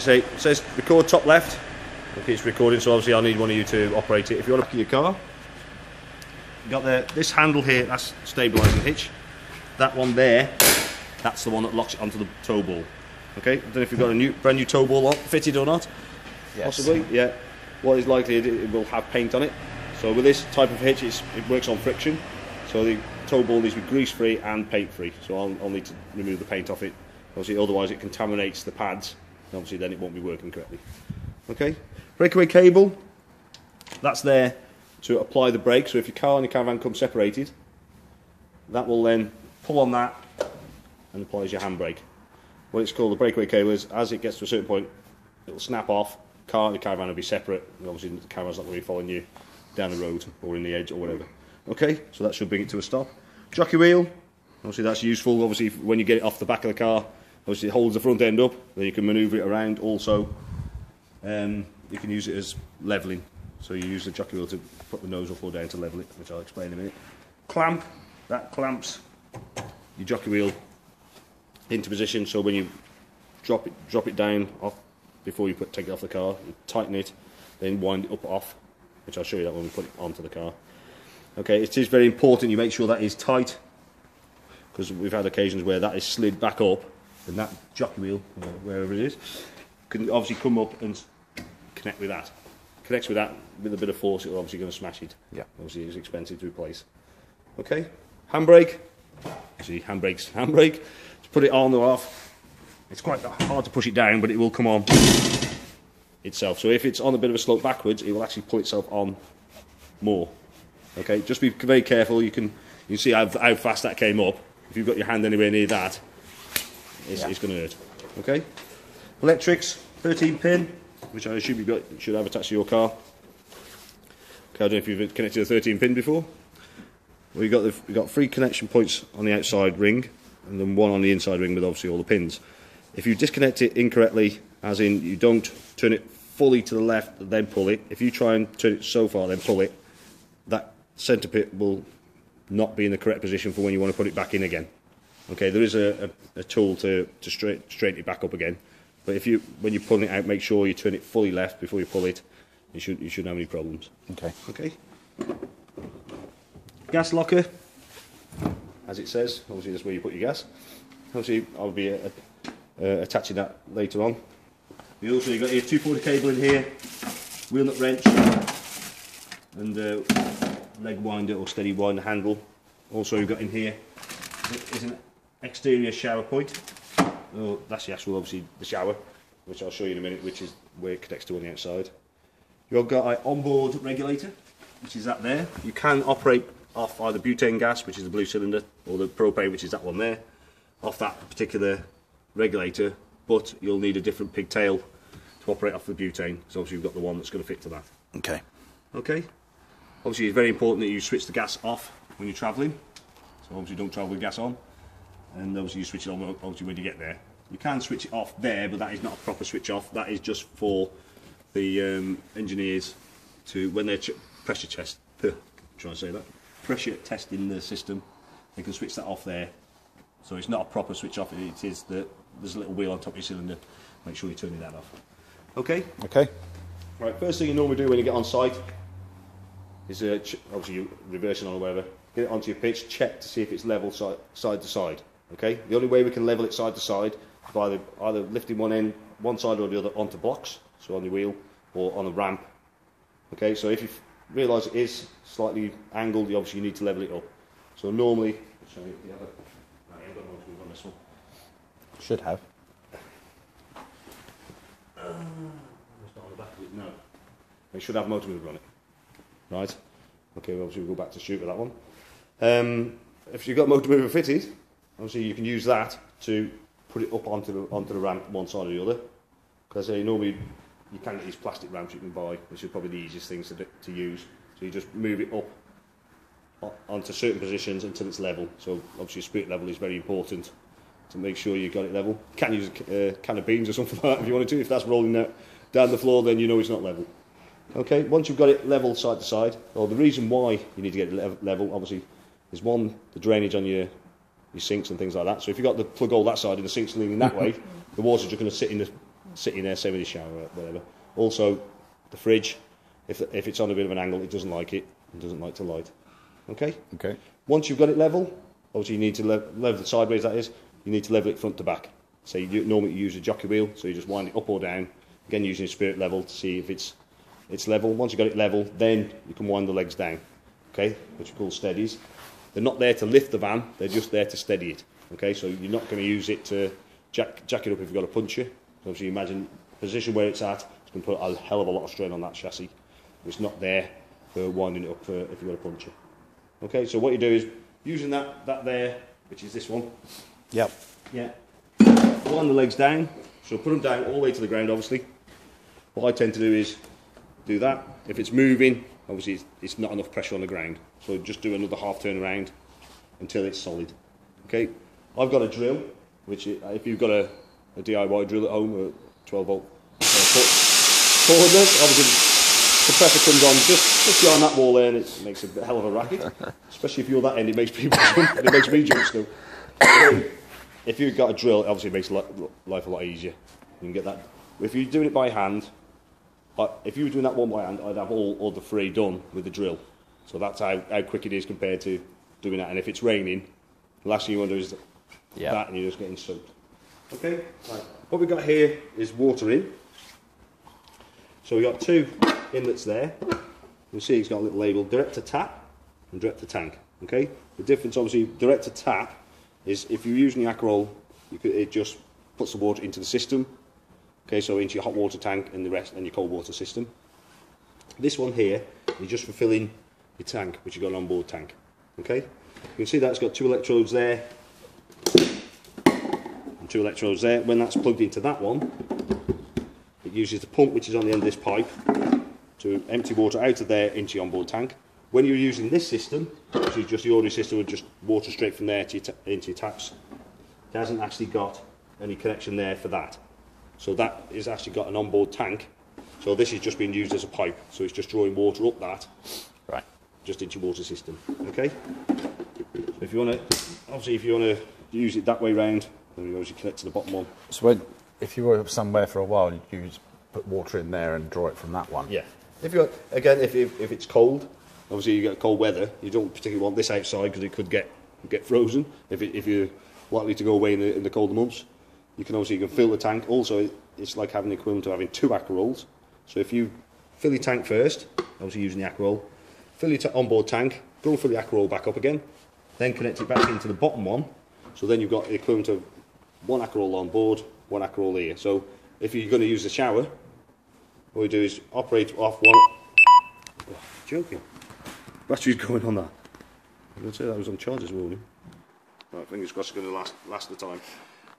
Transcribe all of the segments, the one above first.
say, it says record top left. Okay, it's recording, so obviously I'll need one of you to operate it. If you want to look at your car, you've got this handle here, that's stabilising hitch. That one there, that's the one that locks it onto the tow ball. Okay, I don't know if you've got a brand new tow ball fitted or not. Yes. Possibly, yeah. What is likely, it will have paint on it. So with this type of hitch, it works on friction. So the tow ball needs to be grease free and paint free. So I'll need to remove the paint off it. Obviously, otherwise it contaminates the pads. And obviously, then it won't be working correctly. Okay. Breakaway cable. That's there to apply the brake. So if your car and your caravan come separated, that will then pull on that and applies your handbrake. What it's called, the breakaway cable, is as it gets to a certain point, it will snap off. Car and the caravan will be separate. And obviously, the caravan's not going to be following you down the road or in the edge or whatever. Okay, so that should bring it to a stop. Jockey wheel. Obviously, that's useful. Obviously, when you get it off the back of the car, obviously it holds the front end up. Then you can manoeuvre it around. Also, you can use it as levelling. So you use the jockey wheel to put the nose up or down to level it, which I'll explain in a minute. Clamp. That clamps your jockey wheel into position. So when you drop it down off before you take it off the car, you tighten it, then wind it up off, which I'll show you that when we put it onto the car. Okay, it is very important you make sure that is tight, because we've had occasions where that is slid back up, and that jockey wheel, wherever it is, can obviously come up and connect with that. Connects with that with a bit of force, it's obviously going to smash it. Yeah. Obviously, it's expensive to replace. Okay, handbrake. See, handbrake. To put it on or off, it's quite hard to push it down, but it will come on itself. So if it's on a bit of a slope backwards, it will actually pull itself on more. Okay, just be very careful. You can see how fast that came up. If you've got your hand anywhere near that, it's going to hurt. Okay, electrics, 13 pin, which I assume you should have attached to your car. Okay, I don't know if you've connected a 13 pin before. Well, we've got 3 connection points on the outside ring, and then 1 on the inside ring with obviously all the pins. If you disconnect it incorrectly, as in you don't turn it fully to the left, then pull it. If you try and turn it so far, then pull it, that centre pit will not be in the correct position for when you want to put it back in again. Okay, there is a tool to straighten it back up again, but when you're pulling it out, make sure you turn it fully left before you pull it. You shouldn't have any problems. Okay. Okay. Gas locker, as it says. Obviously, that's where you put your gas. Obviously, I'll be attaching that later on. You also got your 240 cable in here, wheel nut wrench, and leg winder or steady winder handle. Also, you've got in here is an exterior shower point. Oh, that's the actual, obviously, the shower, which I'll show you in a minute, which is where it connects to on the outside. You've got an onboard regulator, which is that there. You can operate off either butane gas, which is the blue cylinder, or the propane, which is that one there, off that particular regulator, but you'll need a different pigtail to operate off the butane, so obviously you've got the one that's going to fit to that. Okay. Okay. Obviously, it's very important that you switch the gas off when you're travelling, so obviously don't travel with gas on, and obviously you switch it on obviously when you get there. You can switch it off there, but that is not a proper switch off. That is just for the engineers to, when they're pressure testing the system, they can switch that off there. So it's not a proper switch off. It is there's a little wheel on top of your cylinder. Make sure you're turning that off. Okay. Okay. Right. First thing you normally do when you get on site is obviously you reversing on or whatever. Get it onto your pitch. Check to see if it's level side to side. Okay. The only way we can level it side to side is by either lifting one side or the other onto blocks, so on your wheel or on a ramp. Okay. So if you realise it is slightly angled, you need to level it up. So normally, I've got a motor move on this one. Should have. It's not on the back of it, no. It should have a motor mover on it. Right. Okay, well, obviously we'll go back to shoot with that one. If you've got motor mover fitted, obviously you can use that to put it up onto the ramp one side or the other. Because normally you can get these plastic ramps you can buy, which is probably the easiest things to use. So you just move it up onto certain positions until it's level. So obviously spirit level is very important to make sure you got it level. You can use a can of beans or something like that if you wanted to. If that's rolling down the floor, then you know it's not level. Okay, once you've got it level side to side, well, the reason why you need to get it level, obviously, is one, the drainage on your sinks and things like that. So if you've got the plug hole that side and the sinks leaning that way, the water's just going to sit in sitting there, say with your shower or whatever. Also, the fridge, if it's on a bit of an angle, it doesn't like it. It doesn't like to light. Okay? Okay. Once you've got it level, obviously you need to level it sideways, that is. You need to level it front to back. So you normally use a jockey wheel, so you just wind it up or down. Again, using spirit level to see if it's level. Once you've got it level, then you can wind the legs down. Okay? Which we call steadies. They're not there to lift the van, they're just there to steady it. Okay? So you're not going to use it to jack it up if you've got a puncher. So obviously imagine the position where it's at, it's going to put a hell of a lot of strain on that chassis. It's not there for winding it up for if you've got a puncher. Okay, so what you do is, using that there, which is this one. Yep. Yeah. Wind the legs down, so put them down all the way to the ground, obviously. What I tend to do is do that. If it's moving, obviously it's not enough pressure on the ground. So just do another half turn around until it's solid. Okay, I've got a drill, which if you've got a DIY drill at home, a 12 volt cordless, obviously the pressure comes on just behind that wall there, and it makes a hell of a racket. Especially if you're that end, it makes people jump, and it makes me jump still. If you've got a drill, obviously it makes life a lot easier. You can get that. If you're doing it by hand, if you were doing that one by hand, I'd have all the three done with the drill. So that's how quick it is compared to doing that. And if it's raining, the last thing you want to do is that, and you're just getting soaked. Okay, right. What we've got here is water in. So we've got two inlets there. You'll see it's got a little label, direct to tap and direct to tank. Okay, the difference obviously, direct to tap is if you're using the Aquaroll, it just puts the water into the system. Okay, so into your hot water tank and the rest, and your cold water system. This one here is just for filling your tank, which you've got an onboard tank. Okay, you can see that it's got two electrodes there and two electrodes there. When that's plugged into that one, it uses the pump which is on the end of this pipe to empty water out of there into your onboard tank. When you're using this system, which is just the ordinary system with just water straight from there to into your taps, it hasn't actually got any connection there for that. So that is actually got an onboard tank. So this is just being used as a pipe. So it's just drawing water up that, right, just into your water system. Okay. So if you want to, obviously, if you want to use it that way round, then you obviously connect to the bottom one. So if you were somewhere for a while, you just put water in there and draw it from that one. Yeah. If you again, if it's cold, obviously you get cold weather. You don't particularly want this outside because it could get frozen if you're likely to go away in the colder months. You can fill the tank. Also, it's like having the equivalent to having two Aquarolls. So if you fill your tank first, obviously using the Aquaroll, fill your onboard tank, go and fill the Aquaroll back up again, then connect it back into the bottom one. So then you've got the equivalent of one Aquaroll on board, one Aquaroll here. So if you're going to use the shower, what you do is operate off one. Oh, joking. Battery's going on that. I'm going to say that was on charge this morning. Right, fingers crossed it's going to last the time.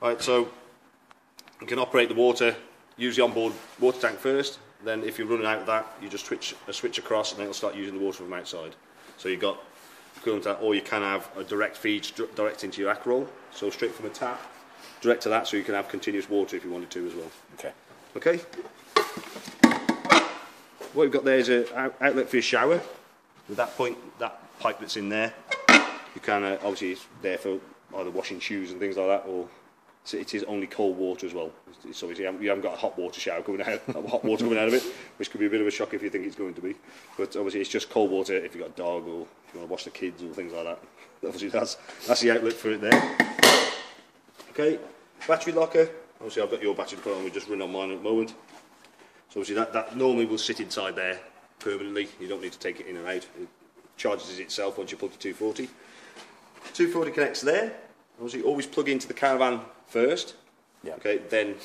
Right, so you can operate the water, use the onboard water tank first, then if you're running out of that, you just switch across and then it'll start using the water from outside. So you've got equivalent to that, or you can have a direct feed direct into your Aquaroll, so straight from the tap, direct to that, so you can have continuous water if you wanted to as well. Okay. Okay? What you've got there is an outlet for your shower. With that pipe that's in there, you can, obviously it's there for either washing shoes and things like that, or it is only cold water as well. So you haven't got a hot water shower coming out, hot water coming out of it, which could be a bit of a shock if you think it's going to be. But obviously it's just cold water if you've got a dog or if you want to wash the kids or things like that. Obviously that's the outlet for it there. Okay, battery locker. Obviously I've got your battery to put on, we just run on mine at the moment. So obviously that normally will sit inside there permanently. You don't need to take it in and out. It charges itself once you plug the 240. 240 connects there. Obviously always plug into the caravan first. Yeah. Okay, then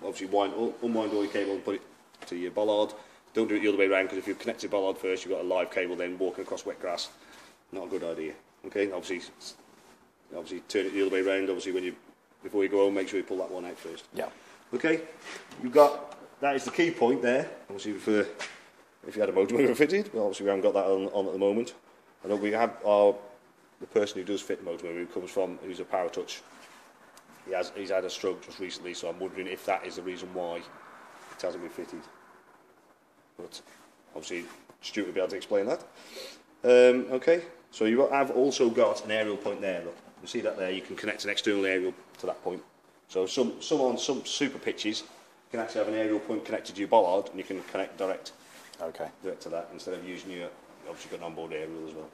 obviously unwind all your cable and put it to your bollard. Don't do it the other way around, because if you connect to the bollard first, you've got a live cable then walking across wet grass. Not a good idea. Okay, obviously turn it the other way around. Obviously before you go home, make sure you pull that one out first. Yeah. Okay, that is the key point there. Obviously if you had a motor mover fitted, well, obviously we haven't got that on at the moment. I know we have the person who does fit the motor mover, who's a Power Touch. He's had a stroke just recently, so I'm wondering if that is the reason why it hasn't been fitted. But obviously Stuart will be able to explain that. Okay, so you have also got an aerial point there. Look, you see that there? You can connect an external aerial to that point. So some super pitches, You can actually have an aerial point connected to your bollard, and you can connect direct to that instead of using your, obviously got an onboard aerial as well.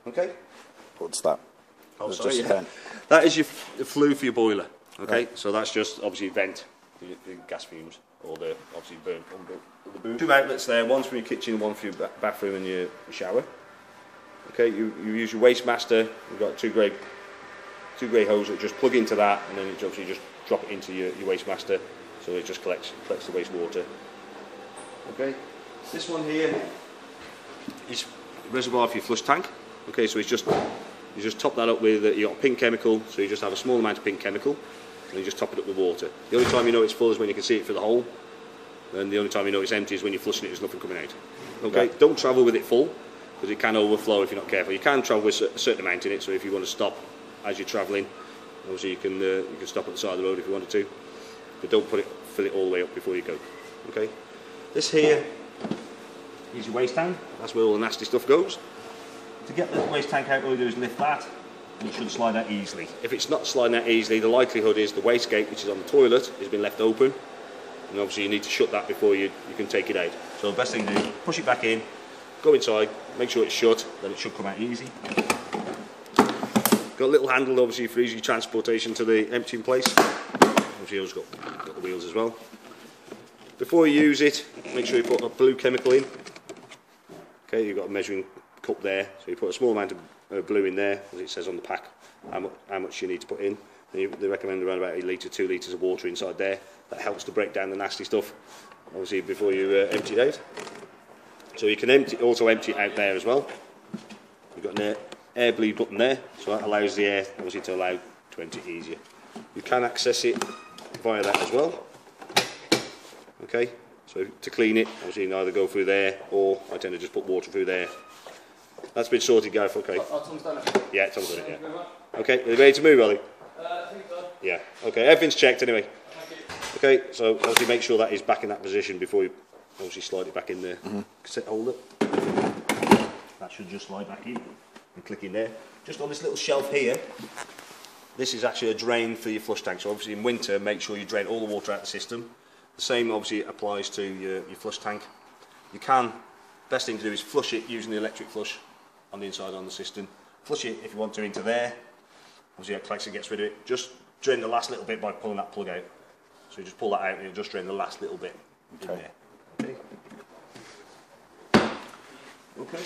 Okay? What's that? Oh, It's sorry, just yeah. That is your flue for your boiler. Okay, right. so that's just obviously vent the gas fumes or the obviously burn the boom. Two outlets there, one's for your kitchen, one for your bathroom and your shower. Okay, you use your waste master. You've got two grey hoses that just plug into that, and then you obviously just drop it into your waste master, so it just collects the wastewater. Okay, this one here is reservoir for your flush tank. Okay, so it's just you just top that up with you got pink chemical, so you just have a small amount of pink chemical, and you just top it up with water. The only time you know it's full is when you can see it through the hole, and the only time you know it's empty is when you're flushing it. There's nothing coming out. Okay, yeah. Don't travel with it full, because it can overflow if you're not careful. You can travel with a certain amount in it, so if you want to stop as you're travelling, obviously you can stop at the side of the road if you wanted to, but don't fill it all the way up before you go. Okay, this here is your waste tank. That's where all the nasty stuff goes. To get the waste tank out, all you do is lift that, and it should slide out easily. If it's not sliding out easily, the likelihood is the wastegate, which is on the toilet, has been left open, and obviously you need to shut that before you can take it out. So the best thing to do, push it back in, go inside, make sure it's shut, then it should come out easy. Got a little handle obviously for easy transportation to the emptying place. Obviously it's got the wheels as well. Before you use it, make sure you put a blue chemical in. Okay, you've got a measuring cup there, so you put a small amount of blue in there, as it says on the pack, how much you need to put in. They recommend around about 1 litre, 2 litres of water inside there. That helps to break down the nasty stuff, obviously, before you empty it out. So you can also empty it out there as well. You've got an air bleed button there, so that allows the air, obviously, to allow to empty it easier. You can access it via that as well. Okay, so to clean it, obviously you can either go through there, or I tend to just put water through there. That's been sorted, Gareth, okay. Tom's done it. Yeah, Tom's done it, yeah. Okay, are you ready to move, Ollie? I think so. Yeah, okay, everything's checked anyway. Thank you. Okay, so obviously make sure that is back in that position before you obviously slide it back in the cassette holder. That should just slide back in and click in there. Just on this little shelf here, this is actually a drain for your flush tank. So obviously in winter, make sure you drain all the water out of the system. The same obviously applies to your flush tank. You can, best thing to do is flush it using the electric flush on the inside on the system. Flush it if you want to into there. Obviously that collects and gets rid of it. Just drain the last little bit by pulling that plug out. So you just pull that out and it'll just drain the last little bit in there. Okay. Okay.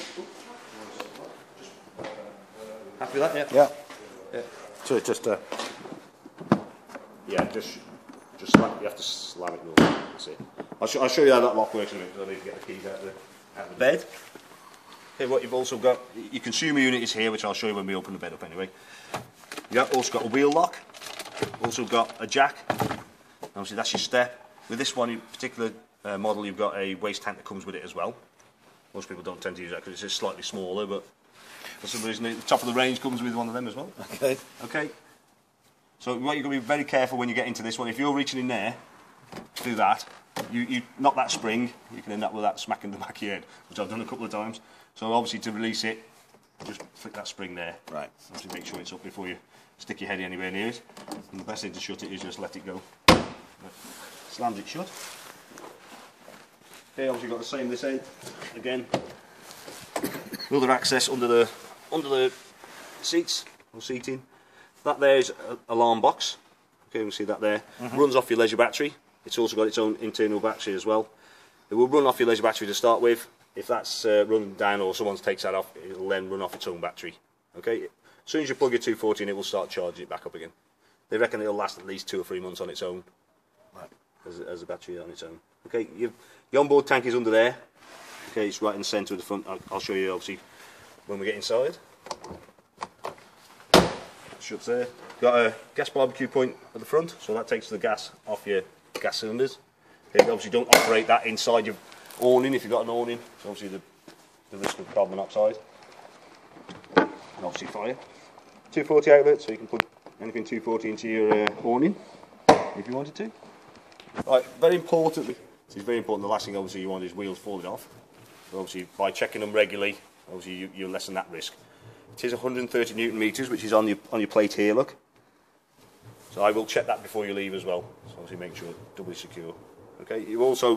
Happy with that? Yeah. Yeah. So just yeah, just slam, you have to slam it normally. That's it. I'll show you how that lock works in a minute, because I need to get the keys out of the bed. Okay, what you've also got, your consumer unit is here, which I'll show you when we open the bed up anyway. You've also got a wheel lock, also got a jack, obviously that's your step. With this one, in particular model, you've got a waste tank that comes with it as well. Most people don't tend to use that because it's just slightly smaller, but for some reason the top of the range comes with one of them as well. okay. Okay. So what you've got to be very careful when you get into this one. If you're reaching in there to do that, you knock that spring, you can end up with that smacking the back of your head, which I've done a couple of times. So obviously to release it, just flick that spring there. Right. Obviously make sure it's up before you stick your head anywhere near it. And the best thing to shut it is just let it go. Slams it shut. Okay, obviously got the same this end. Again, another access under the seats or seating. That there is an alarm box. Okay, you can see that there. Runs off your leisure battery. It's also got its own internal battery as well. It will run off your leisure battery to start with. If that's run down or someone takes that off, it'll then run off its own battery. Okay, as soon as you plug your 240 in, it will start charging it back up again. They reckon it'll last at least 2 or 3 months on its own, right, as a battery on its own. Okay, your onboard tank is under there. Okay, it's right in the centre of the front. I'll show you obviously when we get inside. Shuts there. Got a gas barbecue point at the front, so that takes the gas off your gas cylinders. Okay, obviously don't operate that inside your awning if you've got an awning, so obviously the risk of carbon monoxide and obviously fire. 240 outlet, so you can put anything 240 into your awning if you wanted to. Right, very importantly, this is very important, the last thing obviously you want is wheels falling off. So obviously by checking them regularly, obviously you lessen that risk. It is 130 Newton meters, which is on your plate here, look. So I will check that before you leave as well. So obviously make sure it's doubly secure. Okay, you also